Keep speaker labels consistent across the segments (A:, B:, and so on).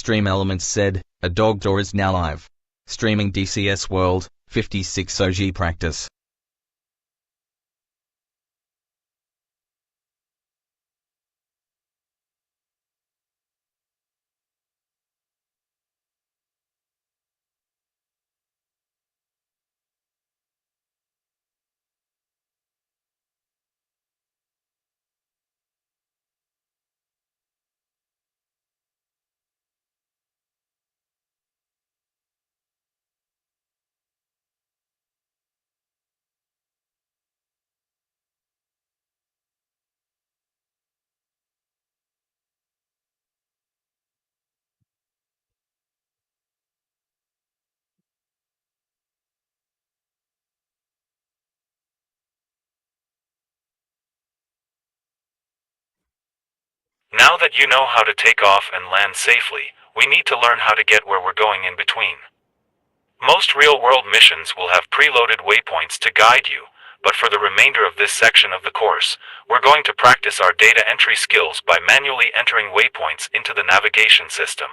A: Stream Elements said, a dog door is now live. Streaming DCS World, 56 OG practice.
B: Now that you know how to take off and land safely, we need to learn how to get where we're going in between. Most real-world missions will have preloaded waypoints to guide you, but for the remainder of this section of the course, we're going to practice our data entry skills by manually entering waypoints into the navigation system.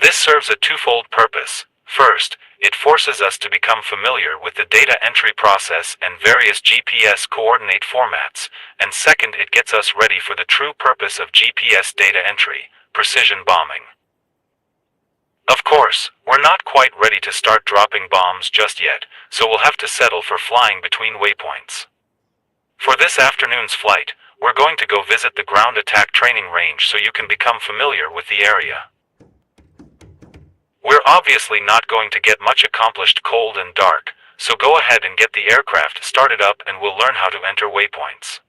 B: This serves a twofold purpose. First, it forces us to become familiar with the data entry process and various GPS coordinate formats, and second, it gets us ready for the true purpose of GPS data entry, precision bombing. Of course, we're not quite ready to start dropping bombs just yet, so we'll have to settle for flying between waypoints. For this afternoon's flight, we're going to go visit the ground attack training range so you can become familiar with the area. We're obviously not going to get much accomplished cold and dark, so go ahead and get the aircraft started up and we'll learn how to enter waypoints.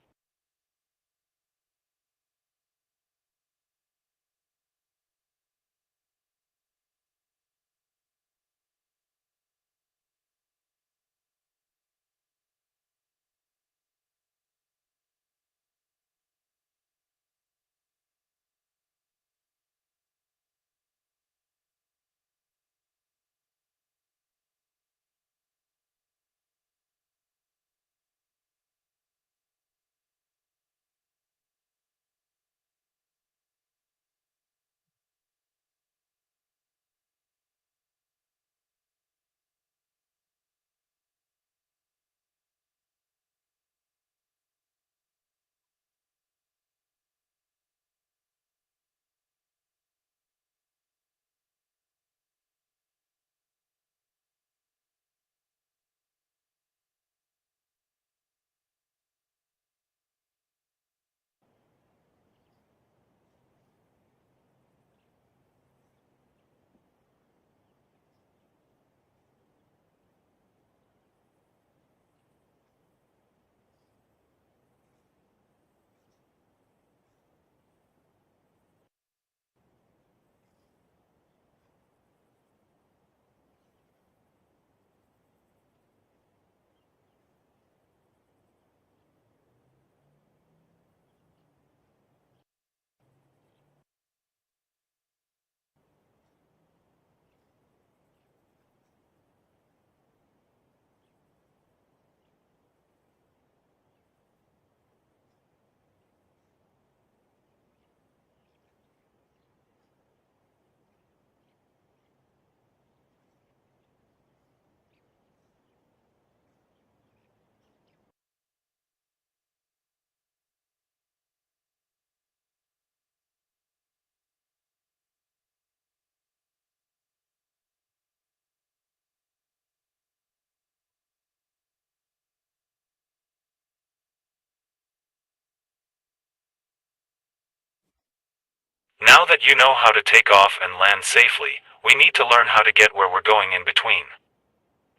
B: Now that you know how to take off and land safely, we need to learn how to get where we're going in between.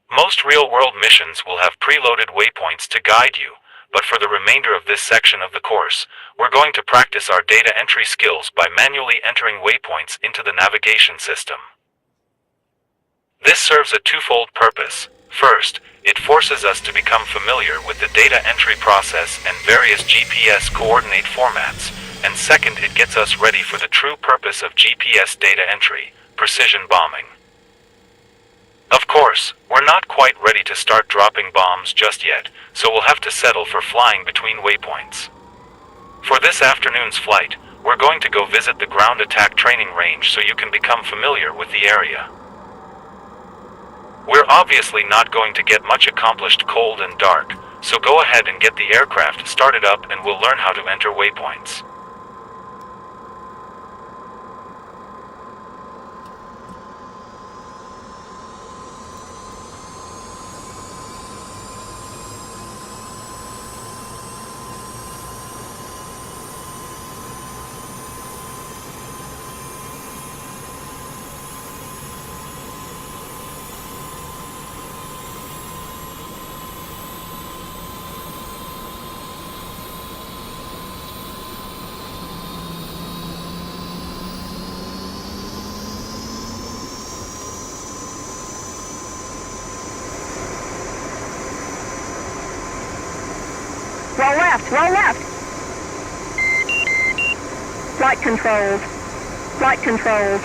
B: Most real-world missions will have preloaded waypoints to guide you, but for the remainder of this section of the course, we're going to practice our data entry skills by manually entering waypoints into the navigation system. This serves a twofold purpose. First, it forces us to become familiar with the data entry process and various GPS coordinate formats, and second, it gets us ready for the true purpose of GPS data entry, precision bombing. Of course, we're not quite ready to start dropping bombs just yet, so we'll have to settle for flying between waypoints. For this afternoon's flight, We're going to go visit the ground attack training range so you can become familiar with the area. We're obviously not going to get much accomplished cold and dark, so go ahead and get the aircraft started up and we'll learn how to enter waypoints.
C: Roll left, roll left. Flight controls. Flight controls.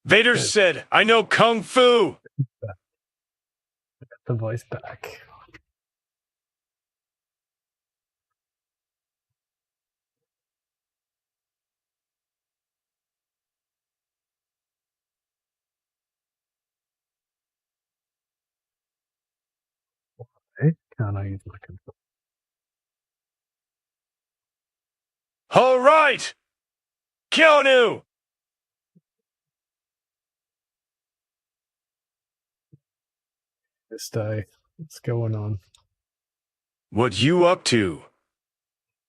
D: Vader said, "I know Kung Fu."
E: The voice back. Why can't I use my control?
D: All right, Keanu.
E: This day, what's going on?
D: What you up to?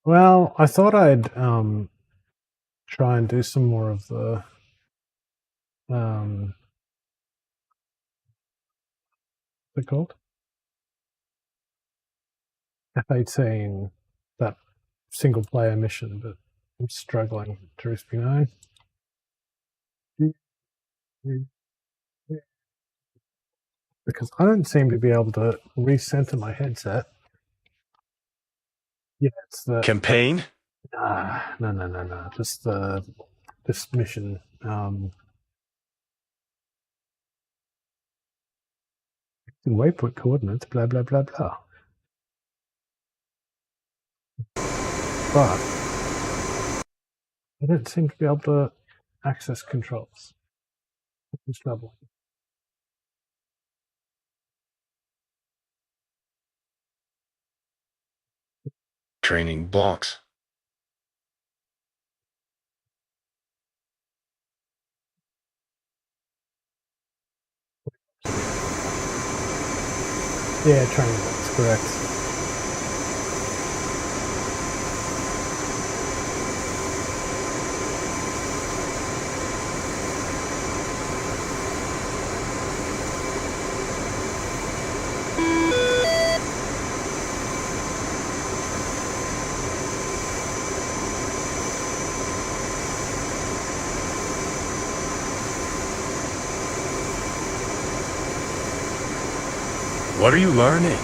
E: Well, I thought I'd try and do some more of the what's it called? F-18, that single player mission, but I'm struggling. Drewsby 9. Because I don't seem to be able to recenter my headset. Yeah, it's the
D: Campaign?
E: no. Just this mission. Waypoint coordinates, blah blah blah blah. But I don't seem to be able to access controls at this level.
D: Training blocks.
E: Yeah, training blocks, correct.
D: What are you learning?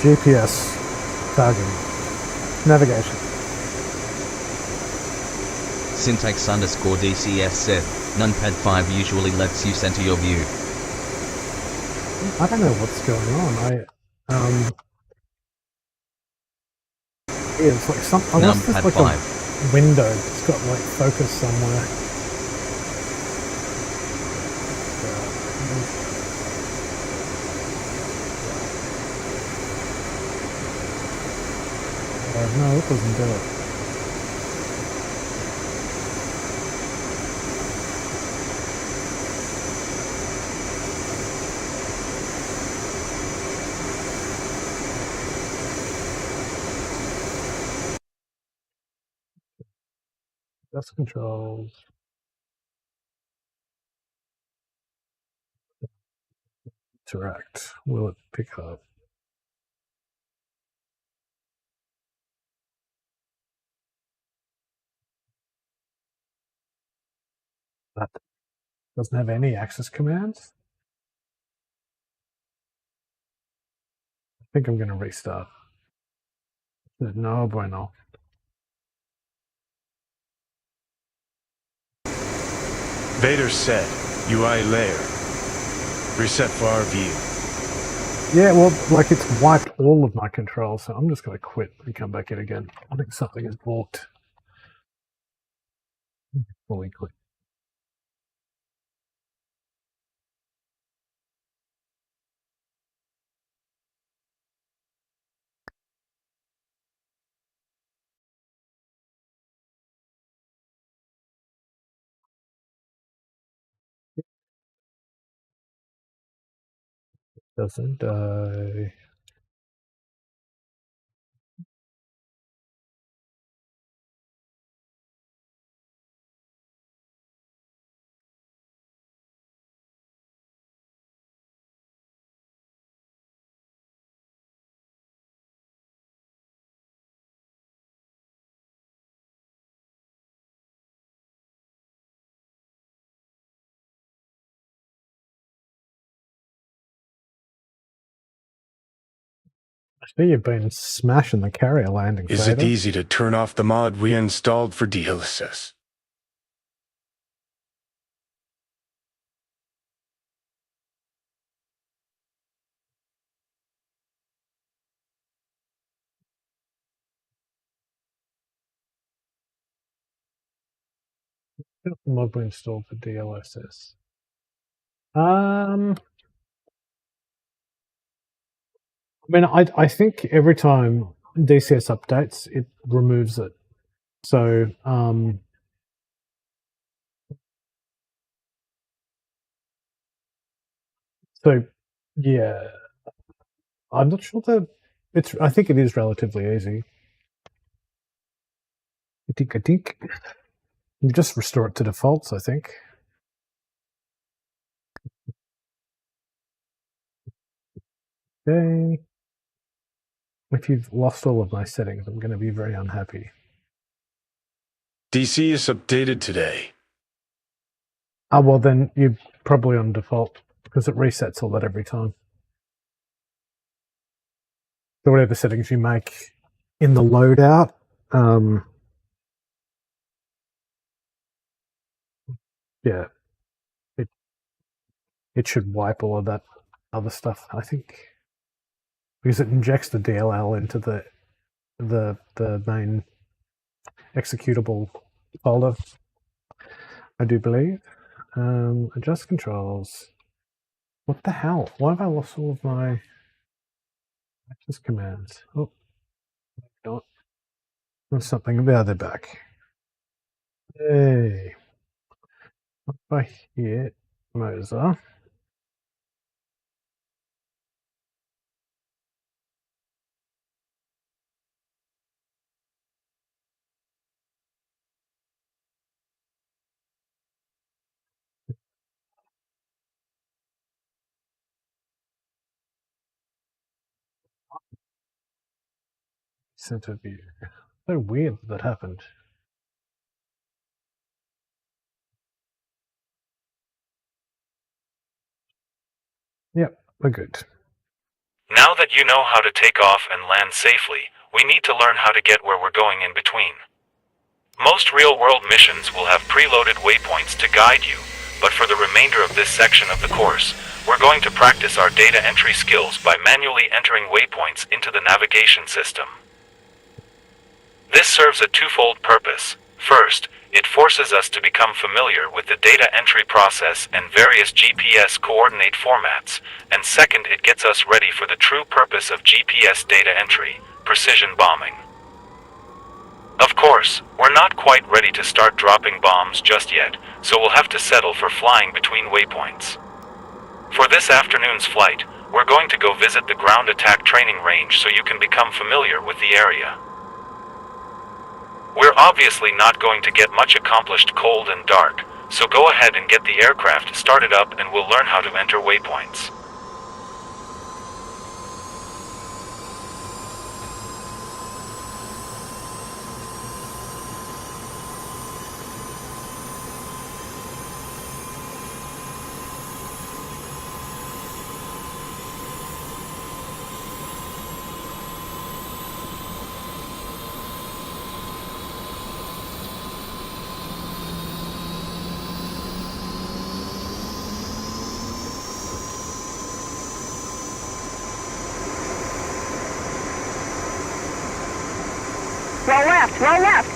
E: GPS targeting. Navigation.
A: Syntax underscore DCS said, Numpad 5 usually lets you center your view.
E: I don't know what's going on. Yeah, it's like unless there's
A: Numpad
E: like
A: 5.
E: a window that's got like focus somewhere. No, it doesn't do it. That's controls. Interact. Will it pick up? That doesn't have any access commands. I think I'm going to restart. No bueno.
D: Vader said, UI layer. Reset for our view.
E: Yeah, well, like it's wiped all of my controls, so I'm just going to quit and come back in again. I think something is blocked. Fully quit. Doesn't die. I see you've been smashing the carrier landing.
D: Is it easy to turn off the mod we installed for DLSS?
E: The mod we installed for DLSS. I mean, I think every time DCS updates, it removes it. So, yeah, I'm not sure that it's. I think it is relatively easy. I think you just restore it to defaults. I think. Okay. If you've lost all of my settings, I'm going to be very unhappy.
D: DC is updated today.
E: Oh, well, then you're probably on default because it resets all that every time. So whatever settings you make in the loadout, yeah, it should wipe all of that other stuff, I think, because it injects the DLL into the main executable folder, I do believe. Adjust controls. What the hell? Why have I lost all of my access commands? Oh, no. There's something about it back. Hey. If I hit Moser. Center view. So weird that happened. Yep, we're good.
B: Now that you know how to take off and land safely, we need to learn how to get where we're going in between. Most real-world missions will have preloaded waypoints to guide you, but for the remainder of this section of the course, we're going to practice our data entry skills by manually entering waypoints into the navigation system. This serves a twofold purpose. First, it forces us to become familiar with the data entry process and various GPS coordinate formats, and second, it gets us ready for the true purpose of GPS data entry, precision bombing. Of course, we're not quite ready to start dropping bombs just yet, so we'll have to settle for flying between waypoints. For this afternoon's flight, we're going to go visit the ground attack training range so you can become familiar with the area. We're obviously not going to get much accomplished cold and dark, so go ahead and get the aircraft started up and we'll learn how to enter waypoints.
C: Roll left, roll left.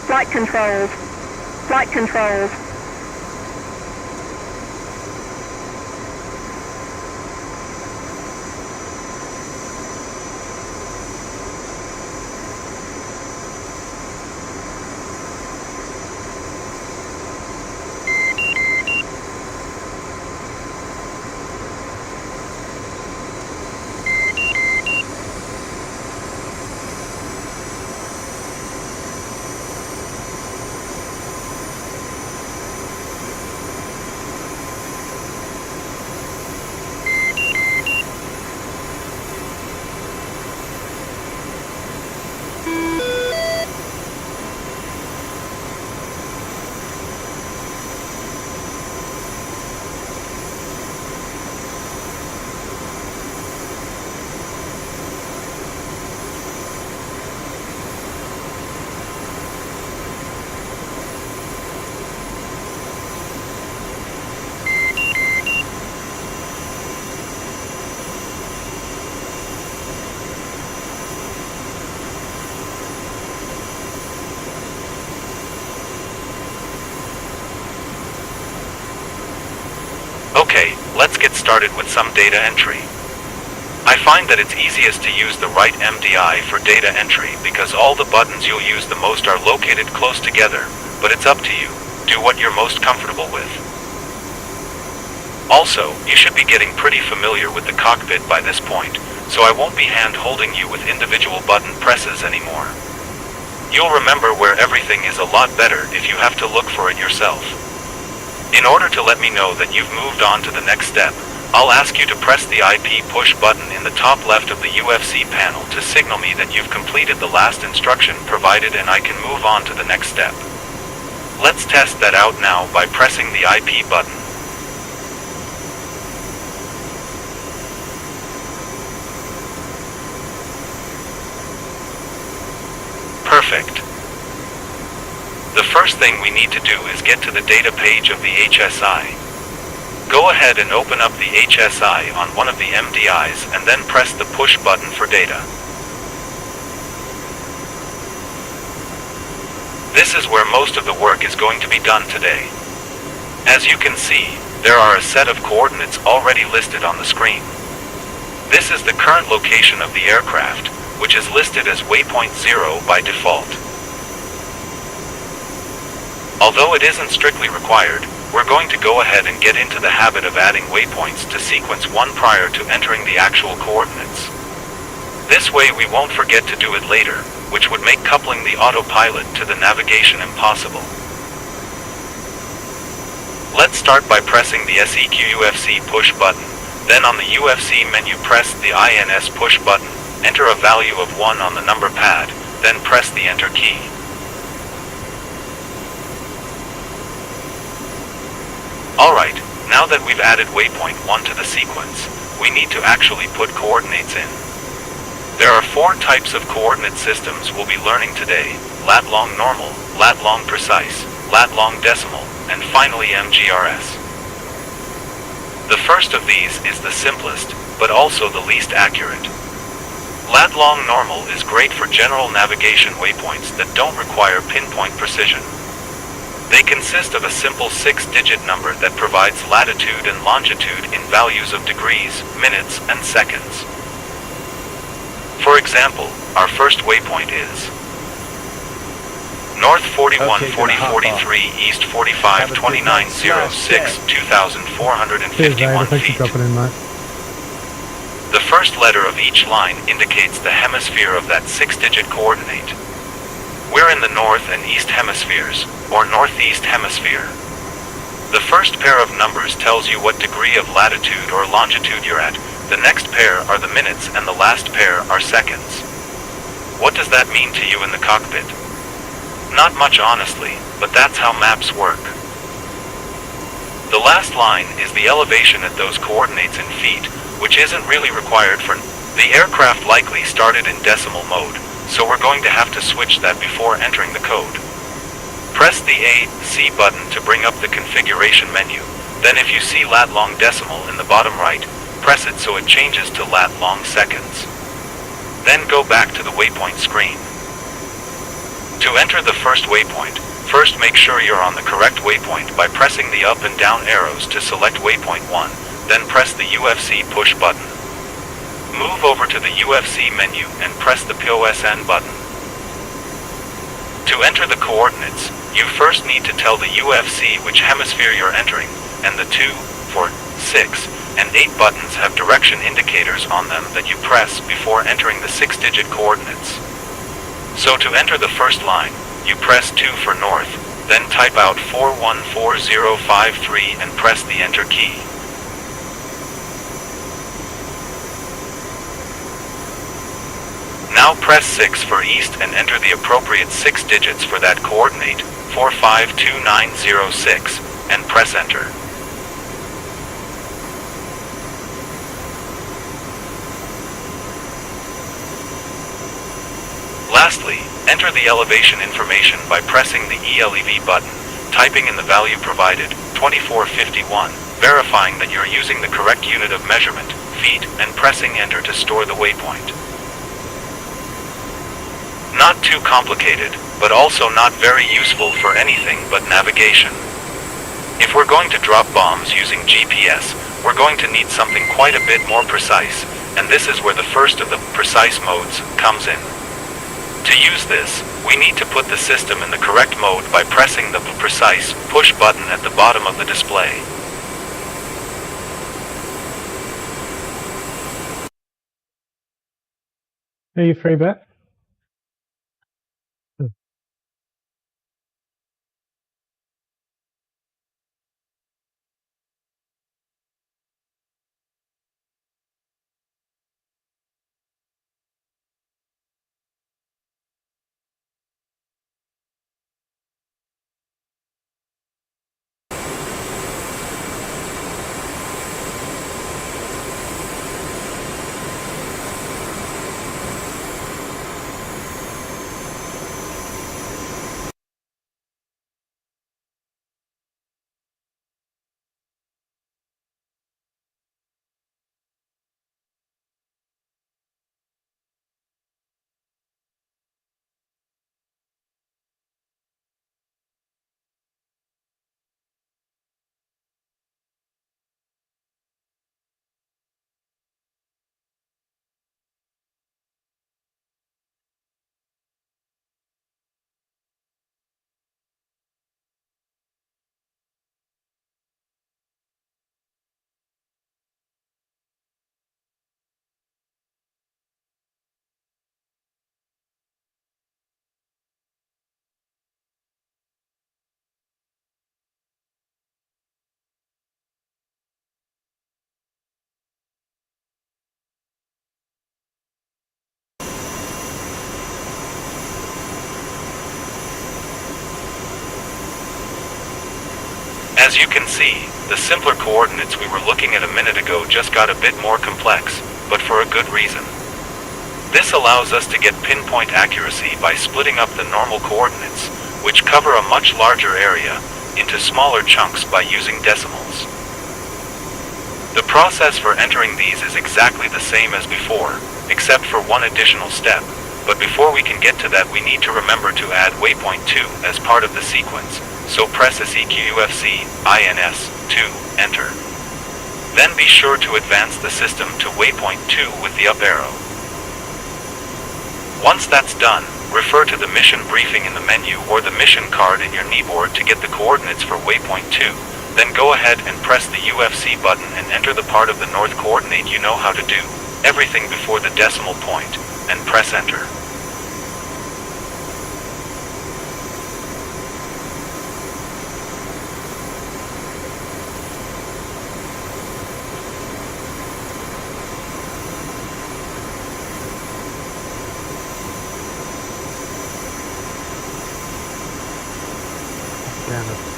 C: Flight controls. Flight controls.
B: Okay, let's get started with some data entry. I find that it's easiest to use the right MDI for data entry because all the buttons you'll use the most are located close together, but it's up to you. Do what you're most comfortable with. Also, you should be getting pretty familiar with the cockpit by this point, so I won't be hand-holding you with individual button presses anymore. You'll remember where everything is a lot better if you have to look for it yourself. In order to let me know that you've moved on to the next step, I'll ask you to press the IP push button in the top left of the UFC panel to signal me that you've completed the last instruction provided and I can move on to the next step. Let's test that out now by pressing the IP button. Perfect. The first thing we need to do is get to the data page of the HSI. Go ahead and open up the HSI on one of the MDIs and then press the push button for data. This is where most of the work is going to be done today. As you can see, there are a set of coordinates already listed on the screen. This is the current location of the aircraft, which is listed as waypoint 0 by default. Although it isn't strictly required, we're going to go ahead and get into the habit of adding waypoints to sequence 1 prior to entering the actual coordinates. This way we won't forget to do it later, which would make coupling the autopilot to the navigation impossible. Let's start by pressing the SEQUFC push button, then on the UFC menu press the INS push button, enter a value of 1 on the number pad, then press the enter key. Alright, now Now that we've added waypoint 1 to the sequence, we need to actually put coordinates in. There are 4 types of coordinate systems we'll be learning today: lat-long normal, lat-long precise, lat-long decimal, and finally MGRS. The first of these is the simplest, but also the least accurate. Lat-long normal is great for general navigation waypoints that don't require pinpoint precision. They consist of a simple 6-digit number that provides latitude and longitude in values of degrees, minutes, and seconds. For example, our first waypoint is North 41 40 43 East 45 29 06 2,451 feet. The first letter of each line indicates the hemisphere of that 6-digit coordinate. We're in the north and east hemispheres, or northeast hemisphere. The first pair of numbers tells you what degree of latitude or longitude you're at. The next pair are the minutes and the last pair are seconds. What does that mean to you in the cockpit? Not much, honestly, but that's how maps work. The last line is the elevation at those coordinates in feet, which isn't really required for... The aircraft likely started in decimal mode, so we're going to have to switch that before entering the code. Press the A/C button to bring up the configuration menu. Then if you see lat-long decimal in the bottom right, press it so it changes to lat-long seconds. Then go back to the waypoint screen. To enter the first waypoint, first make sure you're on the correct waypoint by pressing the up and down arrows to select waypoint 1, then press the UFC push button. Move over to the UFC menu and press the POSN button. To enter the coordinates, you first need to tell the UFC which hemisphere you're entering, and the 2, 4, 6, and 8 buttons have direction indicators on them that you press before entering the 6-digit coordinates. So to enter the first line, you press 2 for north, then type out 414053 and press the enter key. Now press 6 for east and enter the appropriate 6 digits for that coordinate, 452906, and press enter. Lastly, enter the elevation information by pressing the ELEV button, typing in the value provided, 2451, verifying that you're using the correct unit of measurement, feet, and pressing enter to store the waypoint. Not too complicated, but also not very useful for anything but navigation. If we're going to drop bombs using GPS, we're going to need something quite a bit more precise, and this is where the first of the precise modes comes in. To use this, we need to put the system in the correct mode by pressing the precise push button at the bottom of the display.
E: Are you free, Bet?
B: As you can see, The simpler coordinates we were looking at a minute ago just got a bit more complex, but for a good reason. This allows us to get pinpoint accuracy by splitting up the normal coordinates, which cover a much larger area, into smaller chunks by using decimals. The process for entering these is exactly the same as before, except for one additional step, but before we can get to that we need to remember to add waypoint 2 as part of the sequence, so press SEQUFC, INS, 2, enter. Then be sure to advance the system to waypoint 2 with the up arrow. Once that's done, refer to the mission briefing in the menu or the mission card in your kneeboard to get the coordinates for waypoint 2, then go ahead and press the UFC button and enter the part of the north coordinate you know how to do, everything before the decimal point, and press enter.
E: Damn it.